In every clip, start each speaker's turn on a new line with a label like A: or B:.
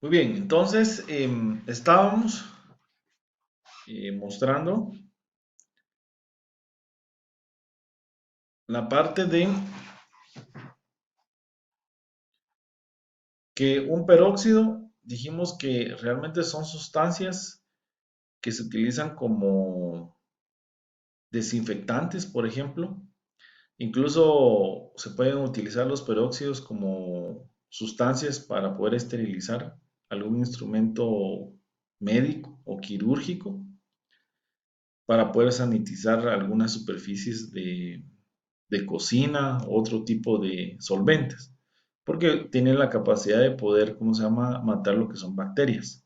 A: Muy bien, entonces estábamos mostrando la parte de que un peróxido, dijimos que realmente son sustancias que se utilizan como desinfectantes, por ejemplo. Incluso se pueden utilizar los peróxidos como sustancias para poder esterilizar algún instrumento médico o quirúrgico, para poder sanitizar algunas superficies de cocina, otro tipo de solventes, porque tienen la capacidad de poder, ¿cómo se llama?, matar lo que son bacterias.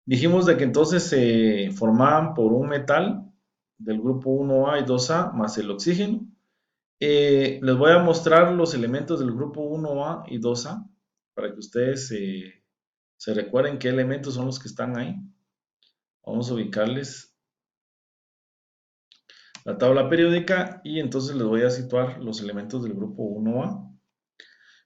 A: Dijimos de que entonces se formaban por un metal del grupo 1A y 2A más el oxígeno. Les voy a mostrar los elementos del grupo 1A y 2A para que ustedes se recuerden qué elementos son los que están ahí. Vamos a ubicarles la tabla periódica y entonces les voy a situar los elementos del grupo 1A.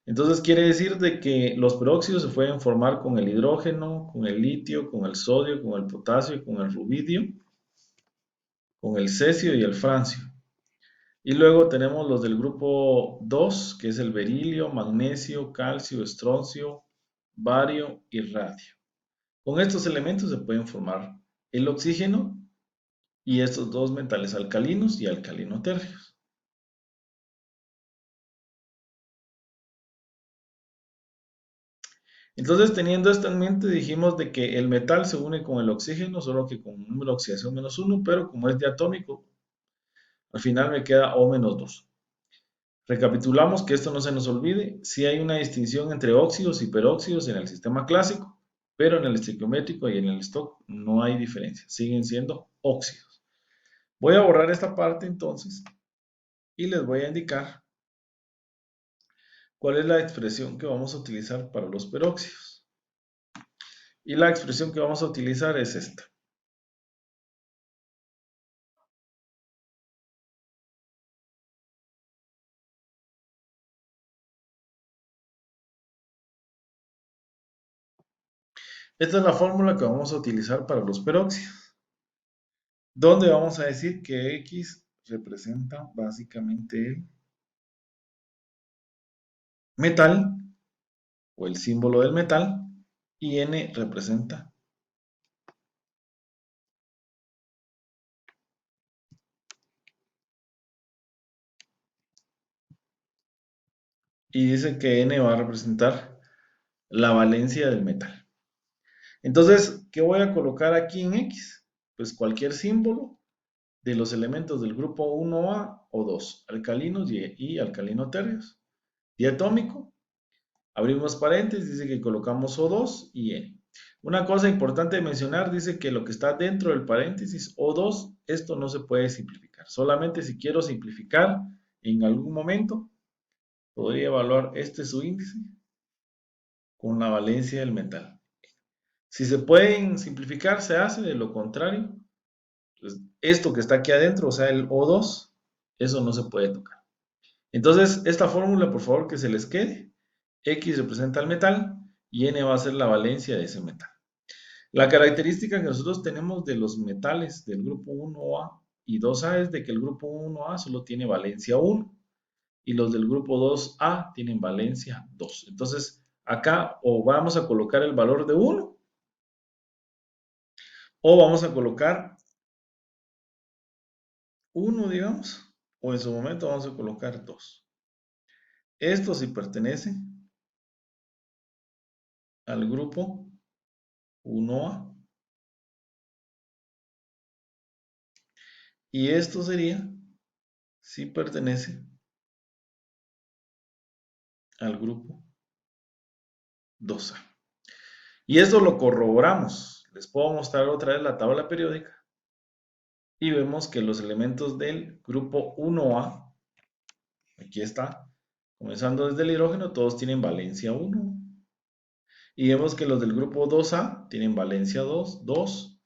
A: Entonces quiere decir de que los peróxidos se pueden formar con el hidrógeno, con el litio, con el sodio, con el potasio, con el rubidio, con el cesio y el francio. Y luego tenemos los del grupo 2, que es el berilio, magnesio, calcio, estroncio, bario y radio. Con estos elementos se pueden formar el oxígeno y estos dos metales alcalinos y alcalino-térreos. Entonces, teniendo esto en mente, dijimos de que el metal se une con el oxígeno, solo que con un número de oxidación -1, pero como es diatómico, al final me queda O-2. Recapitulamos que esto no se nos olvide, sí hay una distinción entre óxidos y peróxidos en el sistema clásico, pero en el estequiométrico y en el stock no hay diferencia, siguen siendo óxidos. Voy a borrar esta parte entonces y les voy a indicar cuál es la expresión que vamos a utilizar para los peróxidos. Y la expresión que vamos a utilizar es esta. Esta es la fórmula que vamos a utilizar para los peróxidos, donde vamos a decir que X representa básicamente el metal o el símbolo del metal y N representa y dice que N va a representar la valencia del metal. Entonces, ¿qué voy a colocar aquí en X? Pues cualquier símbolo de los elementos del grupo 1A o 2, alcalinos y alcalino-térreos. Diatómico, abrimos paréntesis, dice que colocamos O2 y N. Una cosa importante de mencionar, dice que lo que está dentro del paréntesis O2, esto no se puede simplificar. Solamente si quiero simplificar en algún momento, podría evaluar este su índice con la valencia del metal. Si se pueden simplificar, se hace, de lo contrario, pues esto que está aquí adentro, o sea, el O2, eso no se puede tocar. Entonces, esta fórmula, por favor, que se les quede. X representa el metal y N va a ser la valencia de ese metal. La característica que nosotros tenemos de los metales del grupo 1A y 2A es de que el grupo 1A solo tiene valencia 1 y los del grupo 2A tienen valencia 2. Entonces, acá o vamos a colocar el valor de 1 o vamos a colocar 1, digamos, o en su momento vamos a colocar 2. Esto sí pertenece al grupo 1A y esto sería si pertenece al grupo 2A. Y esto lo corroboramos. Les puedo mostrar otra vez la tabla periódica y vemos que los elementos del grupo 1A, aquí está, comenzando desde el hidrógeno, todos tienen valencia 1. Y vemos que los del grupo 2A tienen valencia 2, 2,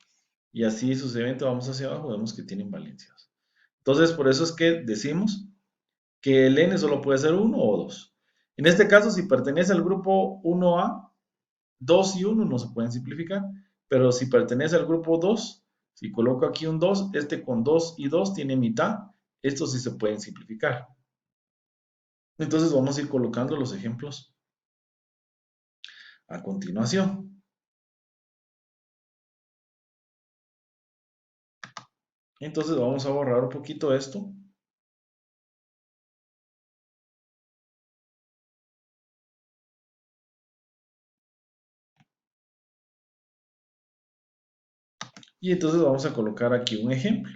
A: y así sucesivamente vamos hacia abajo, vemos que tienen valencia 2. Entonces, por eso es que decimos que el N solo puede ser 1 o 2. En este caso, si pertenece al grupo 1A, 2 y uno no se pueden simplificar, pero si pertenece al grupo 2, si coloco aquí un 2, este con 2 y 2 tiene mitad, estos sí se pueden simplificar. Entonces vamos a ir colocando los ejemplos a continuación. Entonces vamos a borrar un poquito esto. Y entonces vamos a colocar aquí un ejemplo.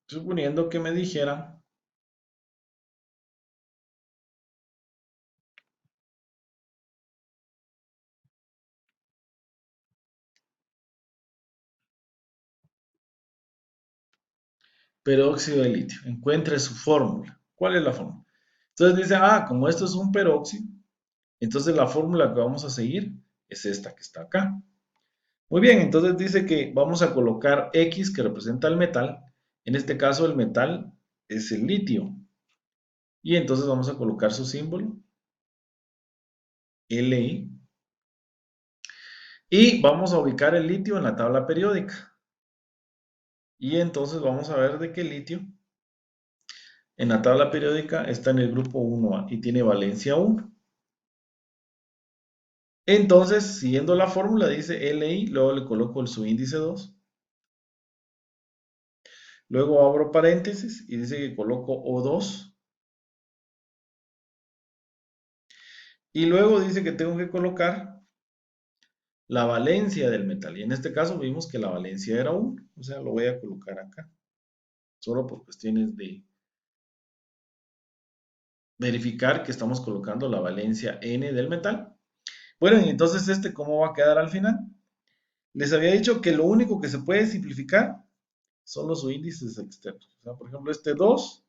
A: Suponiendo que me dijera peróxido de litio, encuentre su fórmula. ¿Cuál es la fórmula? Entonces dice, como esto es un peróxido, entonces la fórmula que vamos a seguir es esta que está acá. Muy bien, entonces dice que vamos a colocar X que representa el metal. En este caso el metal es el litio. Y entonces vamos a colocar su símbolo, Li. Y vamos a ubicar el litio en la tabla periódica. Y entonces vamos a ver de qué litio en la tabla periódica está en el grupo 1A y tiene valencia 1. Entonces, siguiendo la fórmula, dice Li, luego le coloco el subíndice 2. Luego abro paréntesis y dice que coloco O2. Y luego dice que tengo que colocar la valencia del metal. Y en este caso vimos que la valencia era 1. O sea, lo voy a colocar acá. Solo por cuestiones de verificar que estamos colocando la valencia N del metal. Bueno, y entonces ¿cómo va a quedar al final? Les había dicho que lo único que se puede simplificar son los índices externos. O sea, por ejemplo, este 2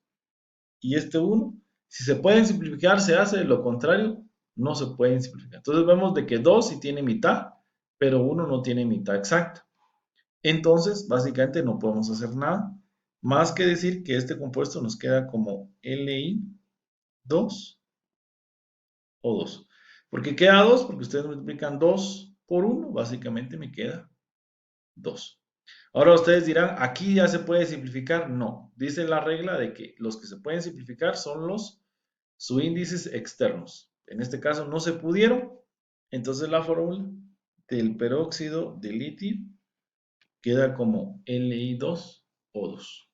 A: y este 1, si se pueden simplificar, se hace, de lo contrario, no se pueden simplificar. Entonces vemos de que 2 sí tiene mitad, pero 1 no tiene mitad exacta. Entonces, básicamente no podemos hacer nada más que decir que este compuesto nos queda como Li2 o 2. ¿Por qué queda 2? Porque ustedes multiplican 2 por 1, básicamente me queda 2. Ahora ustedes dirán, ¿aquí ya se puede simplificar? No. Dice la regla de que los que se pueden simplificar son los subíndices externos. En este caso no se pudieron, entonces la fórmula del peróxido de litio queda como Li2O2.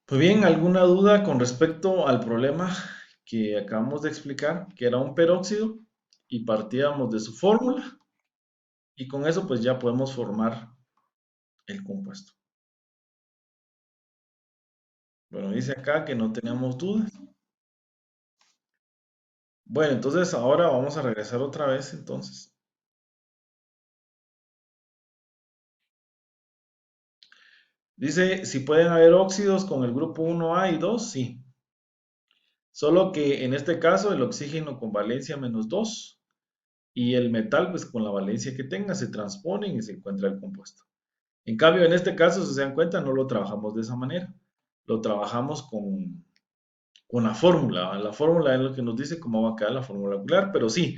A: Pues bien, ¿alguna duda con respecto al problema que acabamos de explicar, que era un peróxido y partíamos de su fórmula? Y con eso pues ya podemos formar el compuesto. Bueno, dice acá que no tenemos dudas. Bueno, entonces ahora vamos a regresar otra vez entonces. Dice, si pueden haber óxidos con el grupo 1A y 2, sí. Solo que en este caso el oxígeno con valencia -2 y el metal pues con la valencia que tenga se transponen y se encuentra el compuesto. En cambio, en este caso, si se dan cuenta, no lo trabajamos de esa manera. Lo trabajamos con la fórmula. La fórmula es lo que nos dice cómo va a quedar la fórmula molecular, pero sí,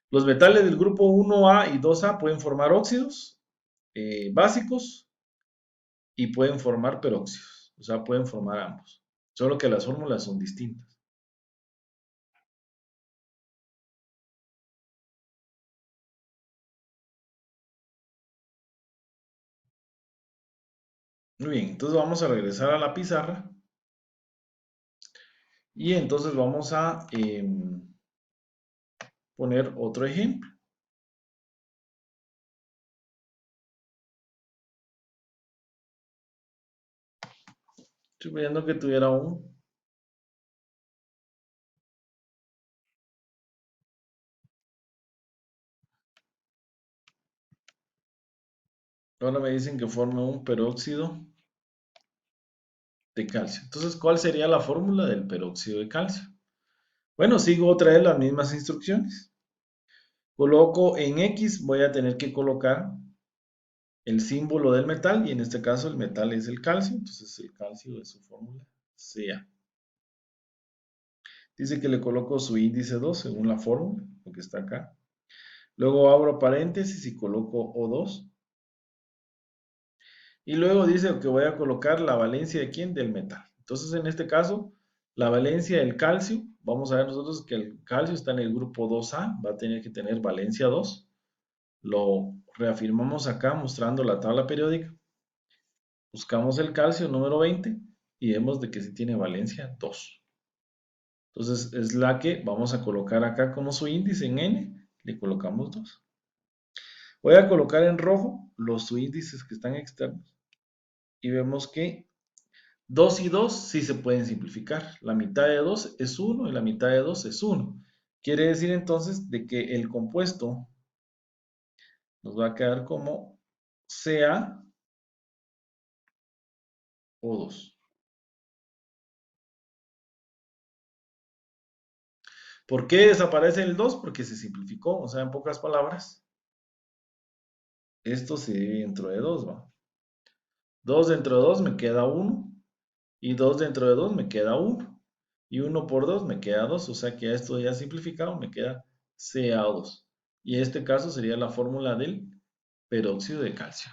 A: los metales del grupo 1A y 2A pueden formar óxidos básicos y pueden formar peróxidos. O sea, pueden formar ambos. Solo que las fórmulas son distintas. Muy bien, entonces vamos a regresar a la pizarra y entonces vamos a poner otro ejemplo. Suponiendo que tuviera un Ahora me dicen que forme un peróxido de calcio. Entonces, ¿cuál sería la fórmula del peróxido de calcio? Bueno, sigo otra vez las mismas instrucciones. Coloco en X, voy a tener que colocar el símbolo del metal y en este caso el metal es el calcio, entonces el calcio es su fórmula Ca. Dice que le coloco su índice 2 según la fórmula, lo que está acá. Luego abro paréntesis y coloco O2. Y luego dice que voy a colocar la valencia de quién, del metal. Entonces en este caso, la valencia del calcio, vamos a ver nosotros que el calcio está en el grupo 2A, va a tener que tener valencia 2. Lo reafirmamos acá mostrando la tabla periódica. Buscamos el calcio número 20 y vemos de que sí tiene valencia 2. Entonces es la que vamos a colocar acá como su índice en N, le colocamos 2. Voy a colocar en rojo los subíndices que están externos y vemos que 2 y 2 sí se pueden simplificar. La mitad de 2 es 1 y la mitad de 2 es 1. Quiere decir entonces de que el compuesto nos va a quedar como CaO2. ¿Por qué desaparece el 2? Porque se simplificó. O sea, en pocas palabras, esto se divide dentro de 2, ¿va? 2 dentro de 2 me queda 1 y 2 dentro de 2 me queda 1 y 1 por 2 me queda 2, o sea que esto ya simplificado me queda CaO2. Y en este caso sería la fórmula del peróxido de calcio.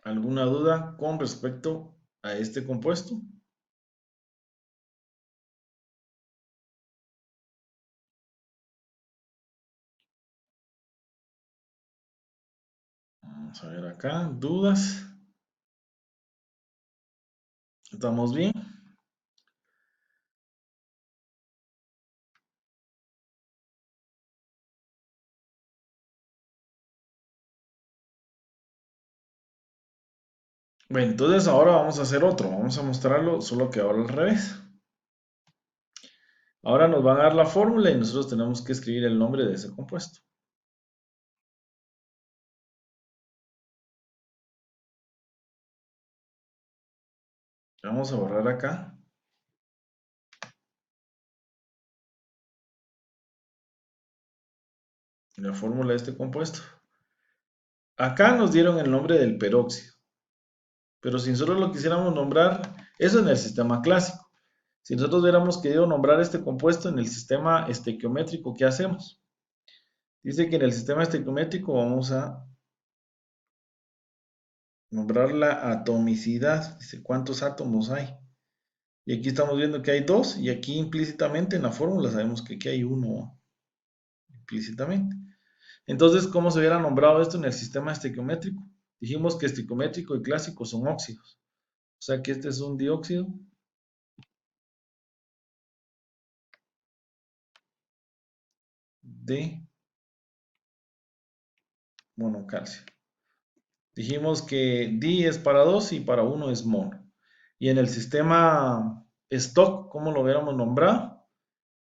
A: ¿Alguna duda con respecto a este compuesto? Vamos a ver acá, dudas. ¿Estamos bien? Bueno, entonces ahora vamos a hacer otro. Vamos a mostrarlo, solo que ahora al revés. Ahora nos van a dar la fórmula y nosotros tenemos que escribir el nombre de ese compuesto. Vamos a borrar acá la fórmula de este compuesto. Acá nos dieron el nombre del peróxido, pero si nosotros lo quisiéramos nombrar, eso en el sistema clásico. Si nosotros hubiéramos querido nombrar este compuesto en el sistema estequiométrico, ¿qué hacemos? Dice que en el sistema estequiométrico vamos a nombrar la atomicidad. Dice cuántos átomos hay. Y aquí estamos viendo que hay dos, y aquí implícitamente en la fórmula sabemos que aquí hay uno implícitamente. Entonces, ¿cómo se hubiera nombrado esto en el sistema estequiométrico? Dijimos que estequiométrico y clásico son óxidos. O sea que este es un dióxido de monocalcio. Dijimos que di es para 2 y para uno es mono. Y en el sistema stock, ¿cómo lo hubiéramos nombrado?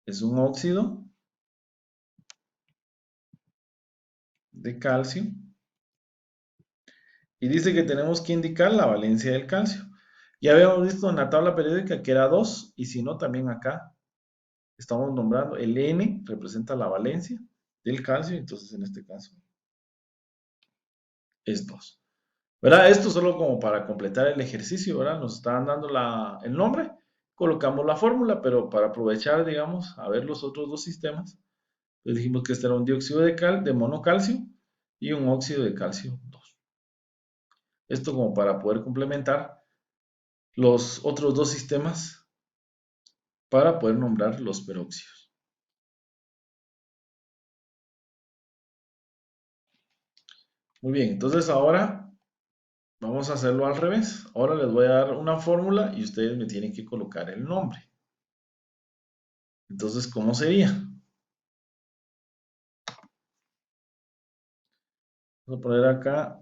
A: Es un óxido de calcio. Y dice que tenemos que indicar la valencia del calcio. Ya habíamos visto en la tabla periódica que era 2 y si no, también acá estamos nombrando el N, representa la valencia del calcio, entonces en este caso es 2. ¿Verdad? Esto solo como para completar el ejercicio, ¿verdad? Nos están dando el nombre, colocamos la fórmula, pero para aprovechar, digamos, a ver los otros dos sistemas, pues dijimos que este era un dióxido de monocalcio y un óxido de calcio 2. Esto como para poder complementar los otros dos sistemas para poder nombrar los peróxidos. Muy bien, entonces ahora vamos a hacerlo al revés. Ahora les voy a dar una fórmula y ustedes me tienen que colocar el nombre. Entonces, ¿cómo sería? Vamos a poner acá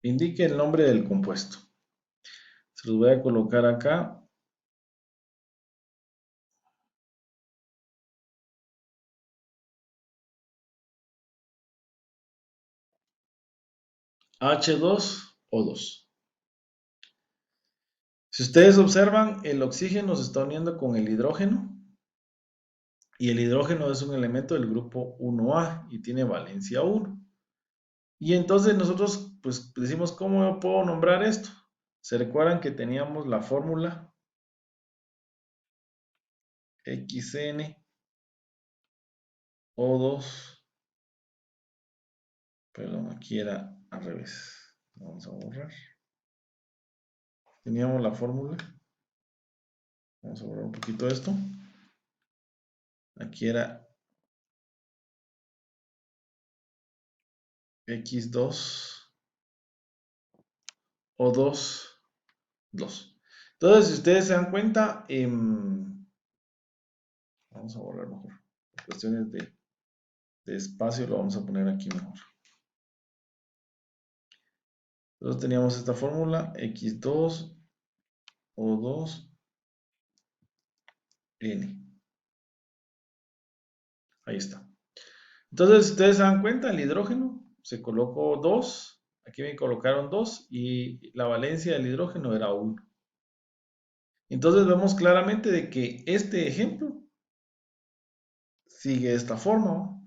A: indique el nombre del compuesto. Se los voy a colocar acá. H2O2. Si ustedes observan, el oxígeno se está uniendo con el hidrógeno y el hidrógeno es un elemento del grupo 1A y tiene valencia 1. Y entonces nosotros pues decimos, ¿cómo puedo nombrar esto? ¿Se recuerdan que teníamos la fórmula XnO2? Perdón, aquí era al revés. Vamos a borrar. Teníamos la fórmula. Vamos a borrar un poquito esto. Aquí era X2O2, 2. Entonces, si ustedes se dan cuenta, vamos a borrar mejor. Por cuestiones de espacio lo vamos a poner aquí mejor. Entonces teníamos esta fórmula X2O2N. Ahí está. Entonces, si ustedes se dan cuenta, el hidrógeno se colocó 2. Aquí me colocaron 2 y la valencia del hidrógeno era 1. Entonces vemos claramente de que este ejemplo sigue esta forma, ¿no?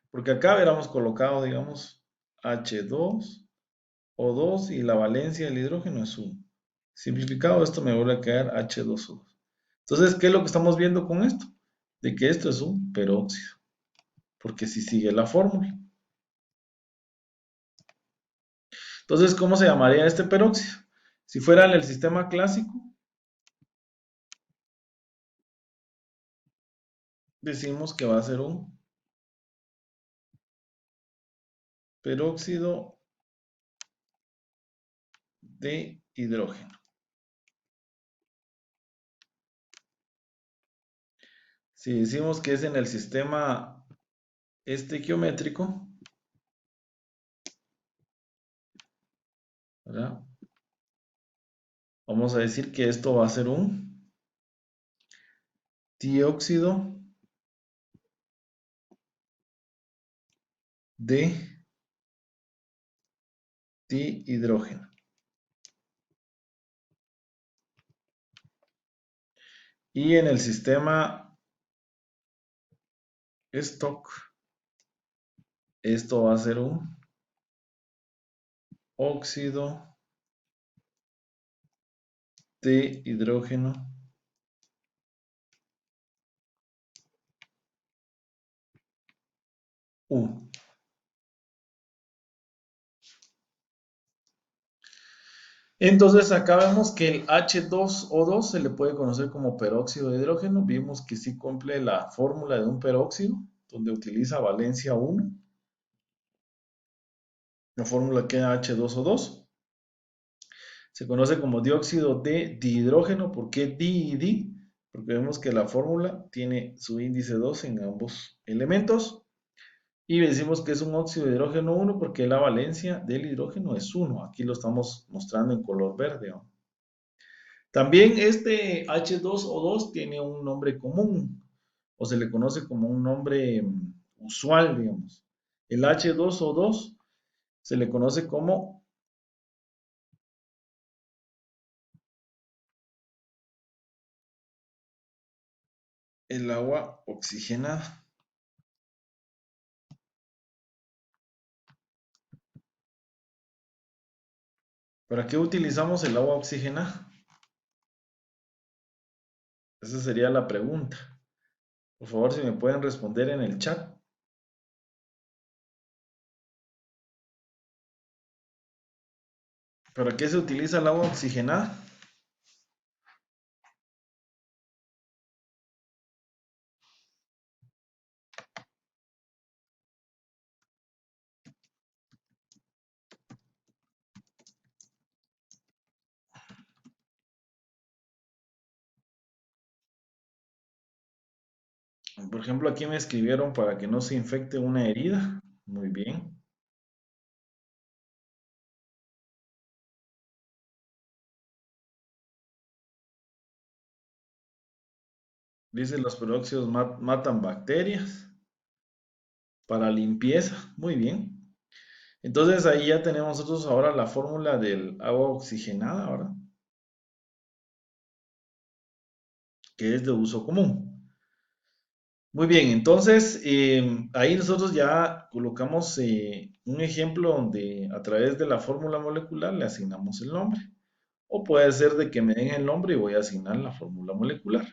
A: Porque acá hubiéramos colocado, digamos, H2O2 y la valencia del hidrógeno es 1. Simplificado, esto me vuelve a quedar H2O2. Entonces, ¿qué es lo que estamos viendo con esto? De que esto es un peróxido, porque si sigue la fórmula. Entonces, ¿cómo se llamaría este peróxido? Si fuera en el sistema clásico, decimos que va a ser un peróxido de hidrógeno. Si decimos que es en el sistema estequiométrico, ¿verdad? Vamos a decir que esto va a ser un dióxido de dihidrógeno. Y en el sistema Stock, esto va a ser un óxido de hidrógeno 1. Entonces acá vemos que el H2O2 se le puede conocer como peróxido de hidrógeno. Vimos que sí cumple la fórmula de un peróxido, donde utiliza valencia 1. La fórmula queda H2O2. Se conoce como dióxido de dihidrógeno. ¿Por qué di y di? Porque vemos que la fórmula tiene su índice 2 en ambos elementos. Y decimos que es un óxido de hidrógeno 1 porque la valencia del hidrógeno es 1. Aquí lo estamos mostrando en color verde, ¿no? También este H2O2 tiene un nombre común o se le conoce como un nombre usual, digamos. El H2O2 se le conoce como el agua oxigenada. ¿Para qué utilizamos el agua oxigenada? Esa sería la pregunta. Por favor, si me pueden responder en el chat. ¿Para qué se utiliza el agua oxigenada? Por ejemplo, aquí me escribieron para que no se infecte una herida. Muy bien. Dice los peróxidos matan bacterias para limpieza. Muy bien. Entonces ahí ya tenemos nosotros ahora la fórmula del agua oxigenada, ¿verdad? Que es de uso común. Muy bien, entonces ahí nosotros ya colocamos un ejemplo donde a través de la fórmula molecular le asignamos el nombre. O puede ser de que me den el nombre y voy a asignar la fórmula molecular.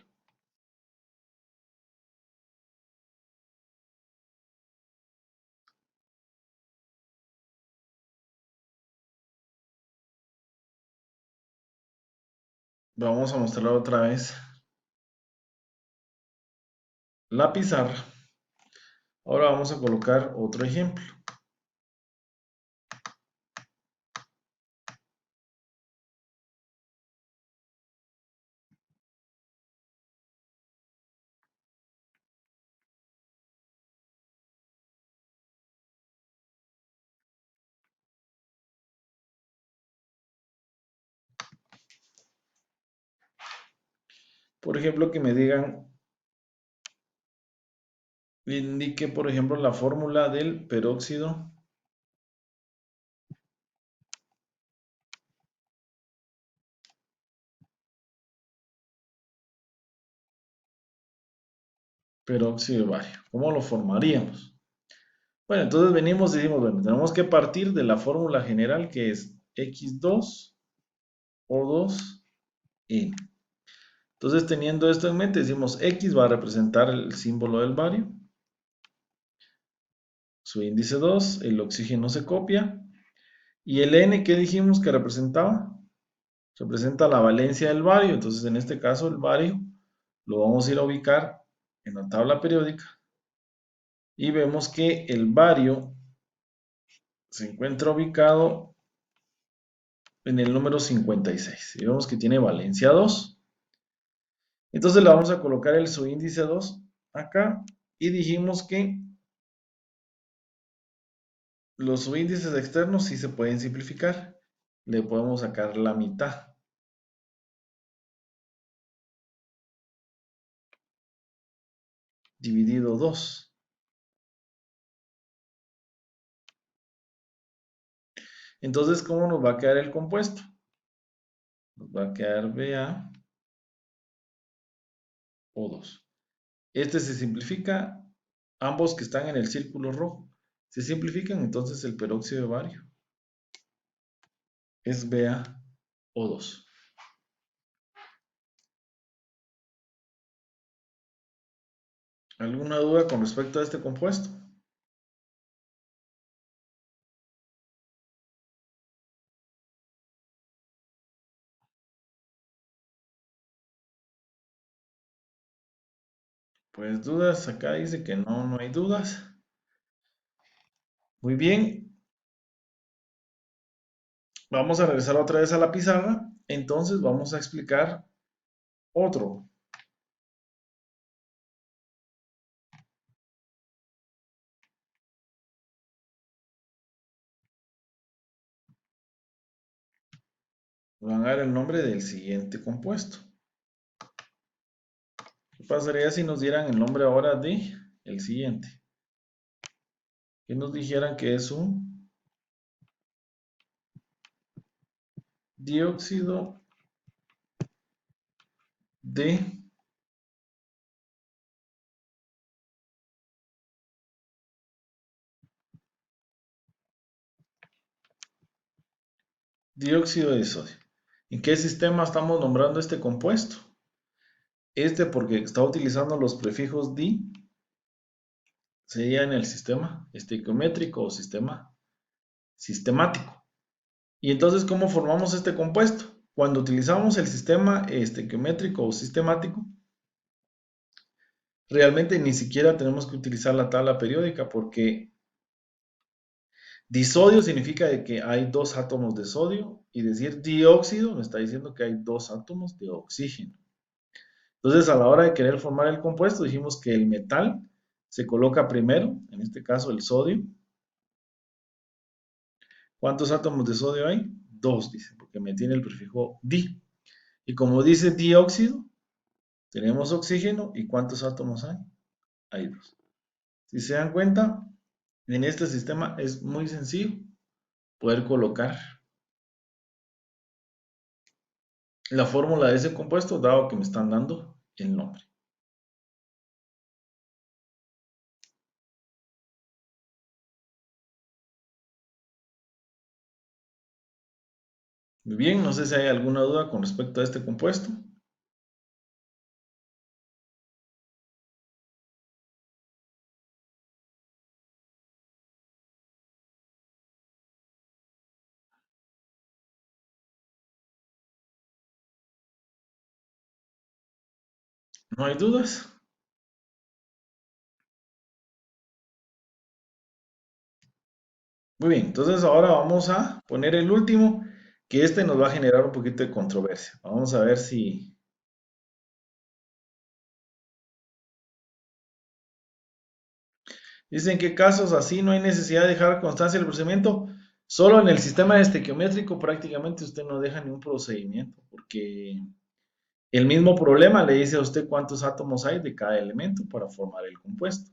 A: Vamos a mostrar otra vez la pizarra. Ahora vamos a colocar otro ejemplo. Por ejemplo, que me digan, indique, por ejemplo, la fórmula del peróxido de bario. ¿Cómo lo formaríamos? Bueno, entonces venimos y decimos, bueno, tenemos que partir de la fórmula general que es X2O2N. Entonces, teniendo esto en mente, decimos X va a representar el símbolo del bario, su índice 2, el oxígeno se copia, y el N que dijimos que representaba, representa la valencia del bario. Entonces, en este caso, el bario lo vamos a ir a ubicar en la tabla periódica y vemos que el bario se encuentra ubicado en el número 56 y vemos que tiene valencia 2. Entonces le vamos a colocar el subíndice 2 acá y dijimos que los subíndices externos sí se pueden simplificar. Le podemos sacar la mitad dividido 2. Entonces, ¿cómo nos va a quedar el compuesto? Nos va a quedar BaO2. Este se simplifica, ambos que están en el círculo rojo se simplifican, entonces el peróxido de bario es BaO2. ¿Alguna duda con respecto a este compuesto? Pues dudas, acá dice que no, no hay dudas. Muy bien, vamos a regresar otra vez a la pizarra. Entonces vamos a explicar otro. Van a dar el nombre del siguiente compuesto. ¿Qué pasaría si nos dieran el nombre ahora de el siguiente? Que nos dijeran que es un dióxido de dióxido de sodio. ¿En qué sistema estamos nombrando este compuesto? Este porque está utilizando los prefijos di, sería en el sistema estequiométrico o sistema sistemático. Y entonces, ¿cómo formamos este compuesto? Cuando utilizamos el sistema estequiométrico o sistemático, realmente ni siquiera tenemos que utilizar la tabla periódica porque disodio significa de que hay dos átomos de sodio y decir dióxido me está diciendo que hay dos átomos de oxígeno. Entonces, a la hora de querer formar el compuesto, dijimos que el metal se coloca primero, en este caso el sodio. ¿Cuántos átomos de sodio hay? Dos, dice, porque me tiene el prefijo di. Y como dice dióxido, Tenemos oxígeno y ¿cuántos átomos hay? Hay dos. Si se dan cuenta, en este sistema es muy sencillo poder colocar la fórmula de ese compuesto, dado que me están dando el nombre. Muy bien, no sé si hay alguna duda con respecto a este compuesto. ¿No hay dudas? Muy bien, entonces ahora vamos a poner el último, que este nos va a generar un poquito de controversia. Vamos a ver si... Dice en qué casos así no hay necesidad de dejar constancia del procedimiento. Solo en el sistema estequiométrico prácticamente usted no deja ni un procedimiento, porque el mismo problema le dice a usted cuántos átomos hay de cada elemento para formar el compuesto.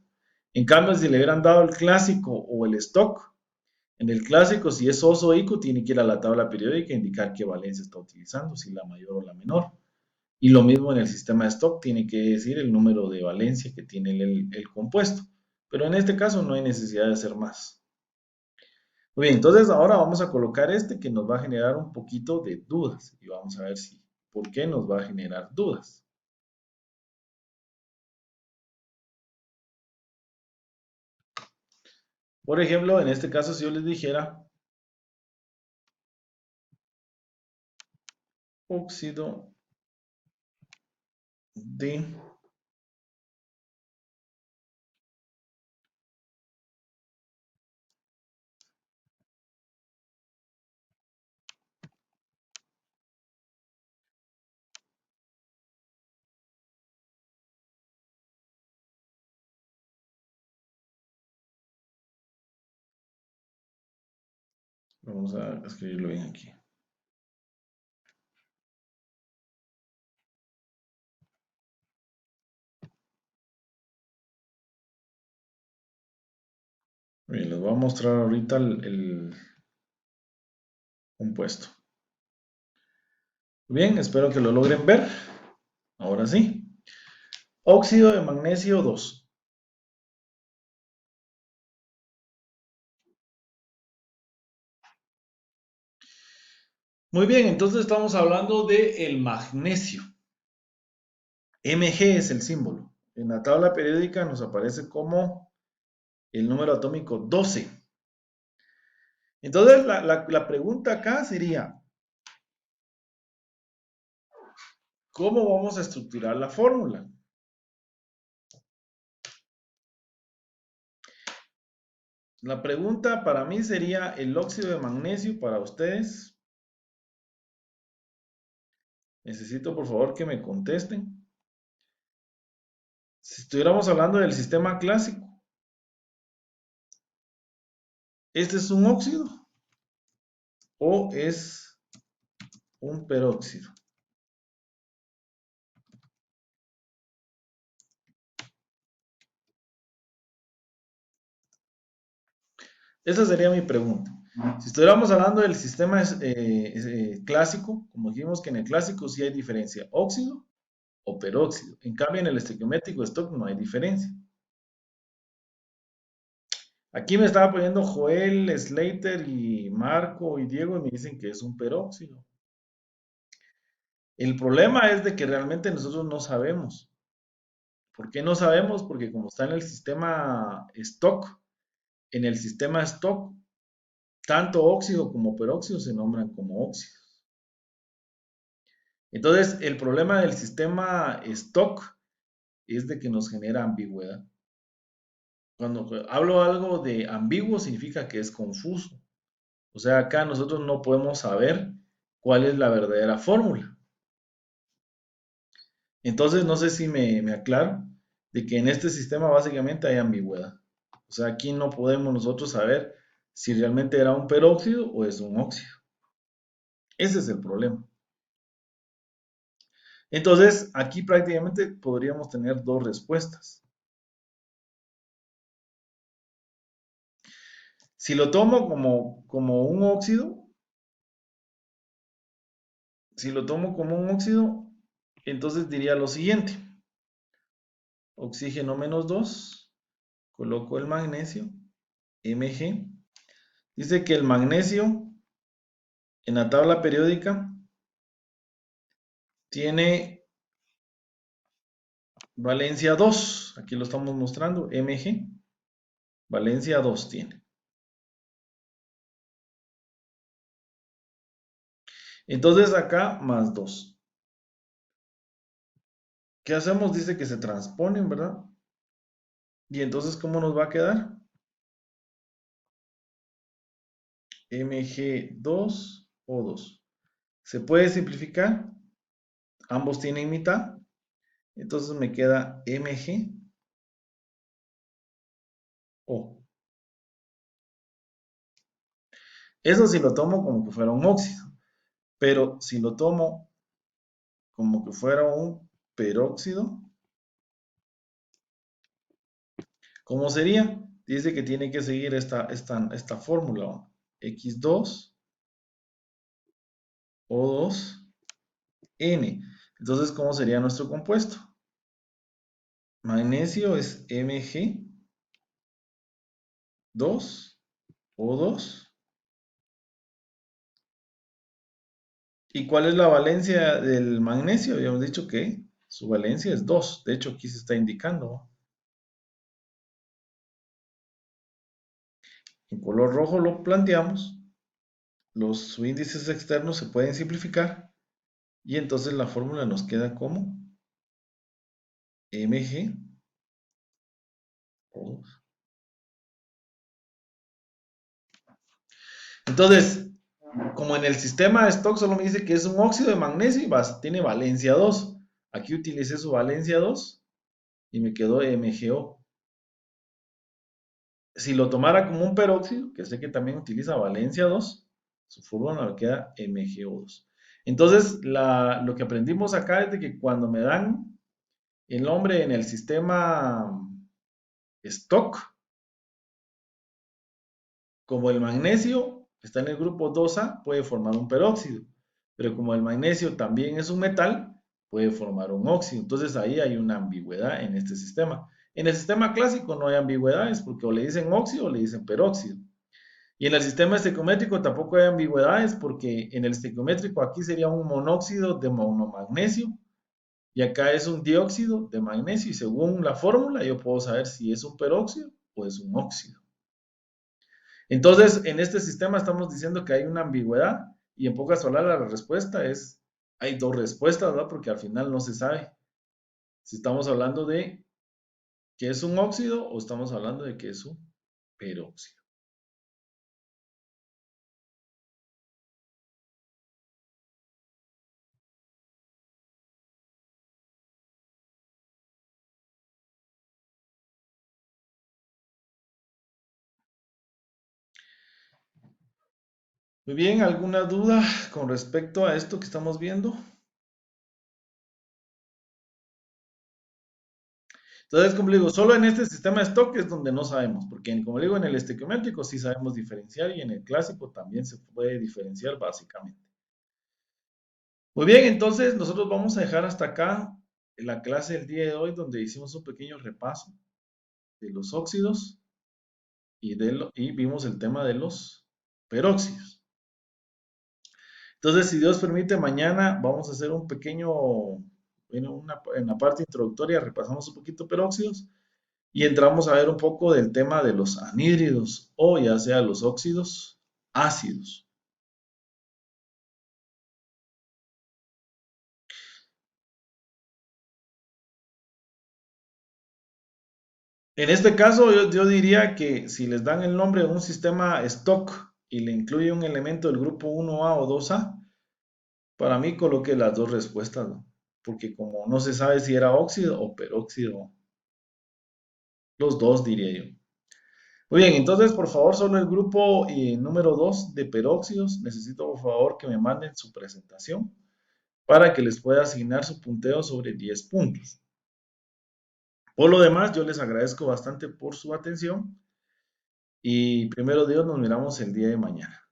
A: En cambio, si le hubieran dado el clásico o el stock, en el clásico, si es oso o ICO, tiene que ir a la tabla periódica e indicar qué valencia está utilizando, si la mayor o la menor. Y lo mismo en el sistema de stock, tiene que decir el número de valencia que tiene el compuesto. Pero en este caso no hay necesidad de hacer más. Muy bien, entonces ahora vamos a colocar este que nos va a generar un poquito de dudas. Y vamos a ver si, por qué nos va a generar dudas. Por ejemplo, en este caso, si yo les dijera óxido de, vamos a escribirlo bien aquí. Bien, les voy a mostrar ahorita el compuesto. Bien, espero que lo logren ver. Ahora sí. Óxido de magnesio 2. Muy bien, entonces estamos hablando del magnesio. Mg es el símbolo. En la tabla periódica nos aparece como el número atómico 12. Entonces la pregunta acá sería, ¿cómo vamos a estructurar la fórmula? La pregunta para mí sería el óxido de magnesio para ustedes. Necesito por favor que me contesten. Si estuviéramos hablando del sistema clásico, ¿este es un óxido o es un peróxido? Esa sería mi pregunta. Si estuviéramos hablando del sistema clásico, como dijimos que en el clásico sí hay diferencia, óxido o peróxido. En cambio, en el estequiométrico stock no hay diferencia. Aquí me estaba poniendo Joel, Slater y Marco y Diego y me dicen que es un peróxido. El problema es de que realmente nosotros no sabemos. ¿Por qué no sabemos? Porque como está en el sistema stock, tanto óxido como peróxido se nombran como óxidos. Entonces, el problema del sistema stock es de que nos genera ambigüedad. Cuando hablo algo de ambiguo significa que es confuso. O sea, acá nosotros no podemos saber cuál es la verdadera fórmula. Entonces, no sé si me aclaro de que en este sistema básicamente hay ambigüedad. O sea, aquí no podemos nosotros saber si realmente era un peróxido o es un óxido. Ese es el problema. Entonces, aquí prácticamente podríamos tener dos respuestas. Si lo tomo como un óxido, si lo tomo como un óxido, entonces diría lo siguiente. Oxígeno menos 2, coloco el magnesio, Mg. Dice que el magnesio en la tabla periódica tiene valencia 2. Aquí lo estamos mostrando, Mg. Valencia 2 tiene. Entonces acá más 2. ¿Qué hacemos? Dice que se transponen, ¿verdad? Y entonces, ¿cómo nos va a quedar? Mg2O2. ¿Se puede simplificar? Ambos tienen mitad. Entonces me queda MgO. Eso si lo tomo como que fuera un óxido. Pero si lo tomo como que fuera un peróxido, ¿cómo sería? Dice que tiene que seguir esta fórmula. X2O2N. Entonces, ¿cómo sería nuestro compuesto? Magnesio es Mg2O2. ¿Y cuál es la valencia del magnesio? Habíamos dicho que su valencia es 2. De hecho, aquí se está indicando. En color rojo lo planteamos. Los índices externos se pueden simplificar. Y entonces la fórmula nos queda como Mg. Entonces, como en el sistema de Stock solo me dice que es un óxido de magnesio y tiene valencia 2. Aquí utilicé su valencia 2 y me quedó MgO. Si lo tomara como un peróxido, que sé que también utiliza valencia 2, su fórmula me queda MgO2. Entonces, lo que aprendimos acá es de que cuando me dan el nombre en el sistema Stock, como el magnesio está en el grupo 2A, puede formar un peróxido. Pero como el magnesio también es un metal, puede formar un óxido. Entonces ahí hay una ambigüedad en este sistema. En el sistema clásico no hay ambigüedades porque o le dicen óxido o le dicen peróxido. Y en el sistema estequiométrico tampoco hay ambigüedades porque en el estequiométrico aquí sería un monóxido de monomagnesio y acá es un dióxido de magnesio y según la fórmula yo puedo saber si es un peróxido o es un óxido. Entonces, en este sistema estamos diciendo que hay una ambigüedad y en pocas palabras la respuesta es, hay dos respuestas, ¿verdad? Porque al final no se sabe si estamos hablando de que es un óxido o estamos hablando de que es un peróxido. Muy bien, ¿alguna duda con respecto a esto que estamos viendo? Entonces, como le digo, solo en este sistema de stock es donde no sabemos, porque como le digo, en el estequiométrico sí sabemos diferenciar y en el clásico también se puede diferenciar básicamente. Muy bien, entonces nosotros vamos a dejar hasta acá la clase del día de hoy donde hicimos un pequeño repaso de los óxidos y vimos el tema de los peróxidos. Entonces, si Dios permite, mañana vamos a hacer un pequeño, en la parte introductoria repasamos un poquito peróxidos y entramos a ver un poco del tema de los anhídridos o ya sea los óxidos ácidos. En este caso, yo diría que si les dan el nombre de un sistema stock y le incluye un elemento del grupo 1A o 2A, para mí coloque las dos respuestas, ¿no? Porque como no se sabe si era óxido o peróxido, los dos diría yo. Muy bien, entonces por favor solo el grupo número 2 de peróxidos, necesito por favor que me manden su presentación para que les pueda asignar su punteo sobre 10 puntos. Por lo demás, yo les agradezco bastante por su atención y primero Dios nos miramos el día de mañana.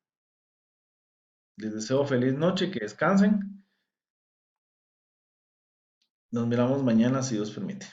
A: Les deseo feliz noche, que descansen. Nos miramos mañana si Dios permite.